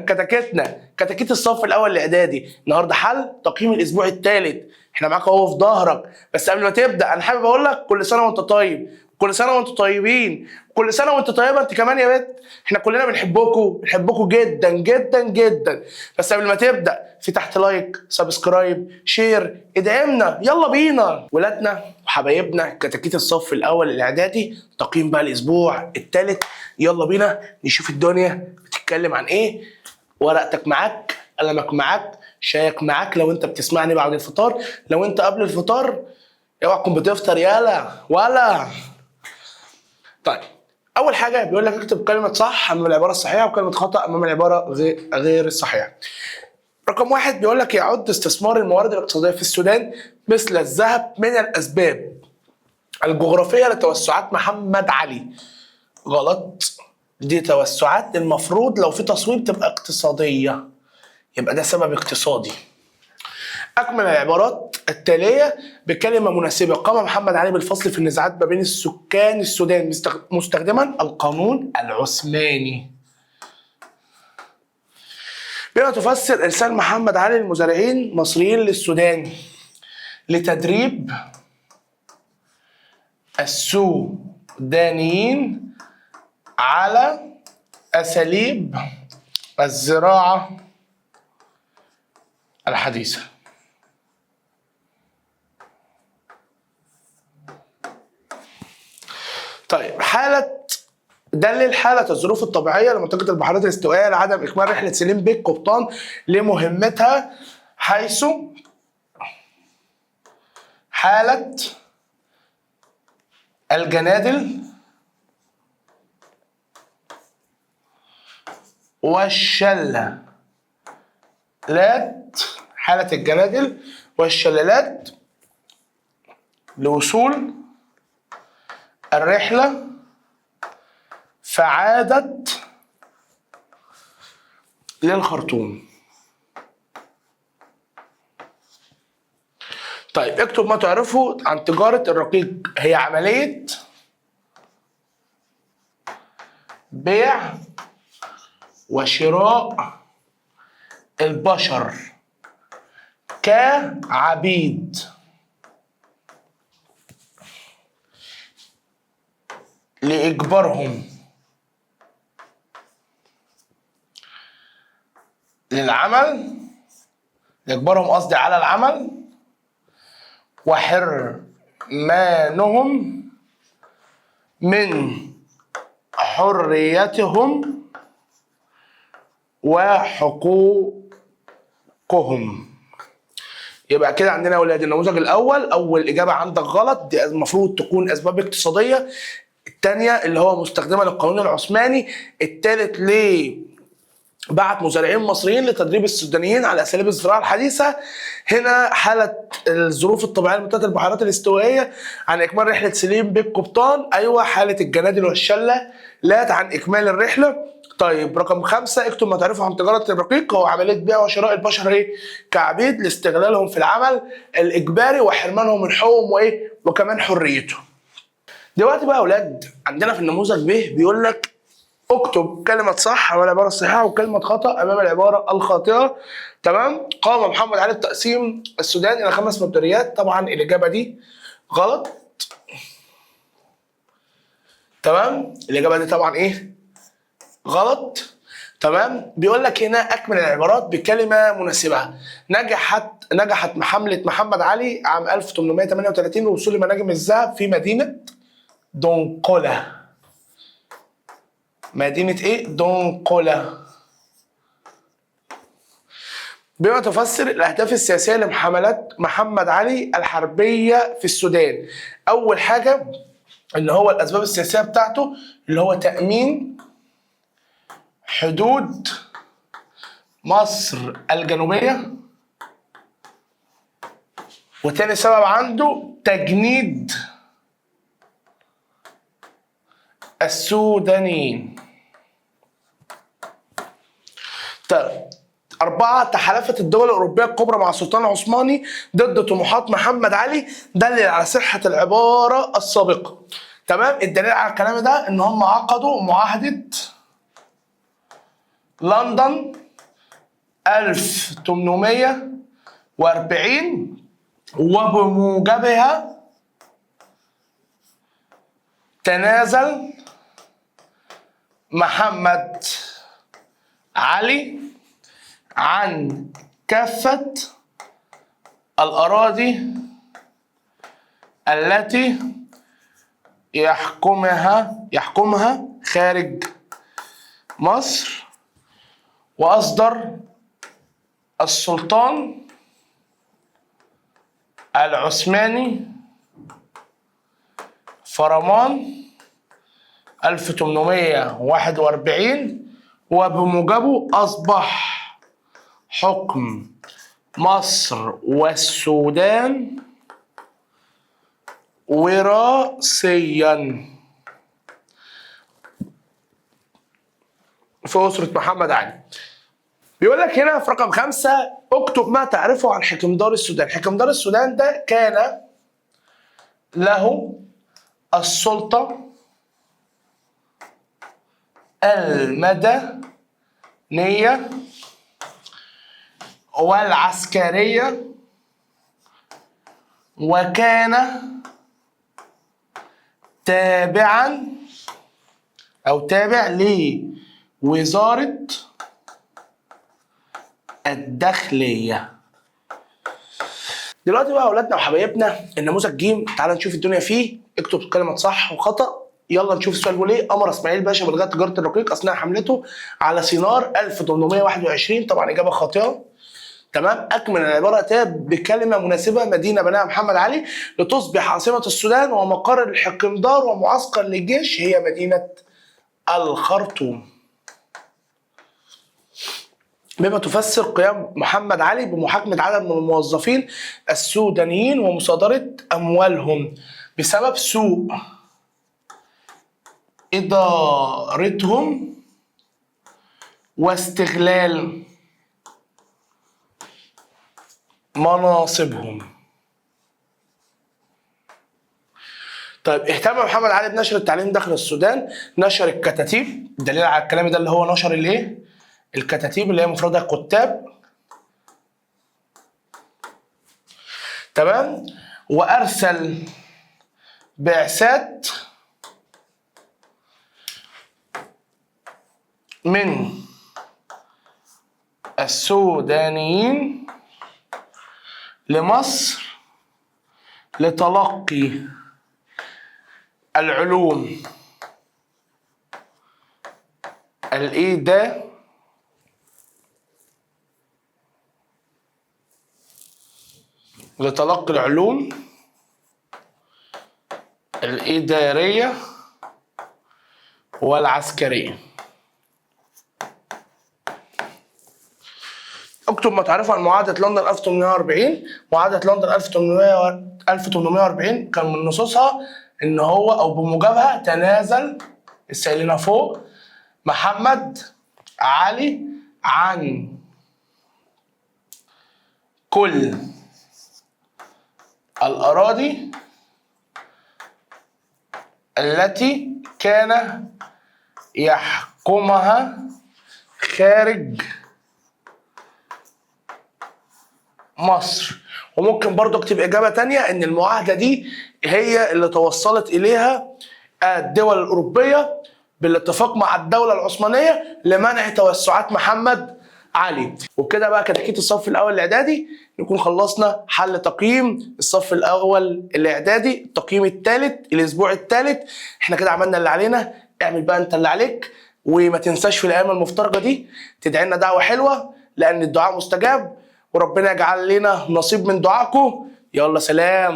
كتاكيتنا، كتاكيت الصف الاول الاعدادي. النهارده حل تقييم الاسبوع الثالث، احنا معاك اهو في ظهرك. بس قبل ما تبدا انا حابب اقول لك كل سنه وانت طيب، كل سنه وانتم طيبين، كل سنه وانت طيبه انت كمان يا بنت. احنا كلنا بنحبكم جدا جدا جدا. بس قبل ما تبدا في تحت لايك، سبسكرايب، شير، ادعمنا، يلا بينا. ولادنا وحبايبنا كتاكيت الصف الاول الاعدادي، تقييم بقى الاسبوع الثالث. يلا بينا نشوف الدنيا بتتكلم عن ايه. ورقتك معاك، قلمك معاك، شايك معاك لو انت بتسمعني بعد الفطار. لو انت قبل الفطار اوعى تكون بتفطر يالا ولا. طيب اول حاجه بيقول لك اكتب كلمه صح امام العباره الصحيحه وكلمه خطا امام العباره غير الصحيحه. رقم واحد بيقول لك يعد استثمار الموارد الاقتصاديه في السودان مثل الذهب من الاسباب الجغرافيه لتوسعات محمد علي. غلط، دي توسعات المفروض لو في تصويب تبقى اقتصاديه، يبقى ده سبب اقتصادي. أكمل العبارات التالية بكلمة مناسبة. قام محمد علي بالفصل في النزاعات ما بين السكان السودان مستخدما القانون العثماني. بما تفسر إرسال محمد علي المزارعين مصريين للسودان لتدريب السودانيين على أساليب الزراعة الحديثة. طيب دلل حالة الظروف الطبيعية لمنطقة البحيرات الاستوائية لعدم إكمال رحلة سليم بيك قبطان لمهمتها، حيث حالة الجنادل والشلالات، حالة الجنادل والشلالات لوصول الرحلة فعادت للخرطوم. طيب اكتب ما تعرفه عن تجارة الرقيق. هي عملية بيع وشراء البشر كعبيد لإجبارهم للعمل، لإجبارهم قصدي على العمل، وحرمانهم من حريتهم وحقوقهم. يبقى كده عندنا يا اولاد النموذج الاول اول اجابه عندك غلط، دي المفروض تكون اسباب اقتصاديه. الثانيه اللي هو مستخدمه للقانون العثماني. الثالث ليه بعت مزارعين مصريين لتدريب السودانيين على اساليب الزراعه الحديثه. هنا حاله الظروف الطبيعيه لمنطقه البحيرات الاستوائيه عن اكمال رحله سليم بيك قبطان. ايوه حاله الجنادل والشلالات عن اكمال الرحله. طيب رقم 5 اكتب ما تعرفه عن تجاره الرقيق. هو عمليه بيع وشراء البشر كعبيد لاستغلالهم في العمل الاجباري وحرمانهم من حقوقهم وكمان حريتهم. دلوقتي بقى يا اولاد عندنا في النموذج ب بيقول لك اكتب كلمة صح أمام العبارة الصحيحة وكلمة خطأ أمام العبارة الخاطئة. تمام؟ قام محمد علي بتقسيم السودان إلى 5 مقداريات. طبعا الإجابة دي غلط. تمام؟ الإجابة دي طبعا غلط. تمام؟ بيقول لك هنا أكمل العبارات بكلمة مناسبة. نجحت حملة محمد علي عام 1838 لوصول لمناجم الذهب في مدينة دونقلة. مدينة دونقلة. بما تفسر الأهداف السياسية لحملات محمد علي الحربية في السودان. أول حاجة اللي هو الأسباب السياسية بتاعته اللي هو تأمين حدود مصر الجنوبية. وتاني سبب عنده تجنيد السودانيين. 4 تحالفت الدول الأوروبية الكبرى مع السلطان العثماني ضد طموحات محمد علي. دلل على صحة العبارة السابقة. تمام؟ الدليل على الكلام ده إن هم عقدوا معاهدة لندن 1840 وبموجبها تنازل محمد علي عن كافة الأراضي التي يحكمها خارج مصر، وأصدر السلطان العثماني فرمان 1841، وبموجبه أصبح حكم مصر والسودان وراثيا في أسرة محمد علي. بيقول لك هنا في رقم 5 اكتب ما تعرفه عن حكمدار السودان. حكمدار السودان ده كان له السلطة المدنية والعسكرية، وكان تابعا أو تابع لوزارة الداخلية. دلوقتي بقى يا اولادنا وحبايبنا النموذج ج، تعال نشوف الدنيا فيه. اكتب كلمة صح وخطأ. يلا نشوف السؤال بيقول ايه. امر اسماعيل باشا بلغاء تجارة الرقيق اثناء حملته على سينار 1821. طبعا اجابة خاطئة. تمام. اكمل العبارة تاب بكلمة مناسبة. مدينة بناها محمد علي لتصبح عاصمة السودان ومقر الحكمدار ومعسكر للجيش هي مدينة الخرطوم. بما تفسر قيام محمد علي بمحاكمة عدد من الموظفين السودانيين ومصادرة أموالهم بسبب سوء إدارتهم واستغلال مناصبهم. طيب، اهتم محمد علي بنشر التعليم داخل السودان. نشر الكتاتيب. الدليل على الكلام ده اللي هو نشر الايه؟ الكتاتيب اللي هي مفردها كتاب. تمام. وارسل بعثات من السودانيين لمصر لتلقي العلوم الإدارية والعسكرية. اكتب ما تعرفه عن معاهدة لندن 1840. معاهدة لندن 1840 كان من نصوصها ان هو او بموجبها تنازل السائلين فوق محمد علي عن كل الأراضي التي كان يحكمها خارج مصر. وممكن برضو اكتب إجابة تانية ان المعاهدة دي هي اللي توصلت إليها الدول الأوروبية بالاتفاق مع الدولة العثمانية لمنع توسعات محمد علي. وبكده بقى كتاكيت الصف الأول الإعدادي نكون خلصنا حل تقييم الصف الأول الإعدادي التقييم الثالث الأسبوع الثالث. احنا كده عملنا اللي علينا. اعمل بقى انت اللي عليك، وما تنساش في الأيام المفترجة دي تدعي لنا دعوة حلوة لأن الدعاء مستجاب، وربنا يجعل لنا نصيب من دعائكم. يلا سلام.